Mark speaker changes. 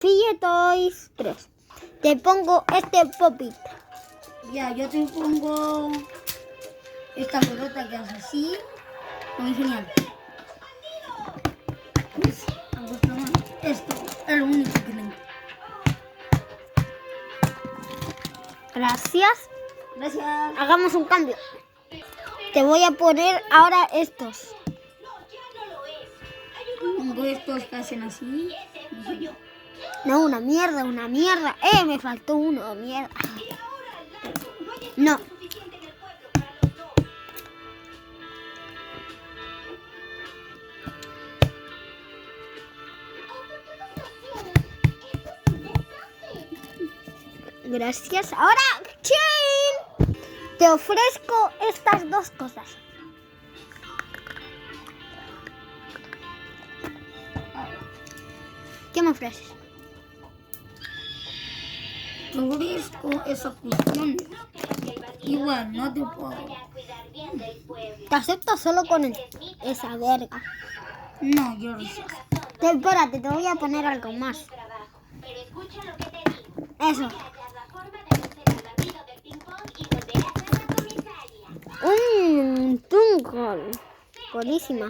Speaker 1: Toys 3. Te pongo este popit.
Speaker 2: Ya, yo te pongo esta pelota que hace así. Muy genial. Pues, a vuestra mano. Esto es lo único que tengo.
Speaker 1: Gracias.
Speaker 2: Gracias.
Speaker 1: Hagamos un cambio. Te voy a poner ahora estos.
Speaker 2: Tengo estos que hacen así.
Speaker 1: No, una mierda, una mierda. Me faltó uno, mierda. No. Gracias. Ahora, ¡chin! Te ofrezco estas dos cosas. ¿Qué me ofreces?
Speaker 2: Te ofrezco esa cuestión. Igual, no te puedo.
Speaker 1: Te acepto solo con esa verga.
Speaker 2: No, yo rechazo.
Speaker 1: Espérate, te voy a poner algo más. Eso. Un Tungon. Buenísima.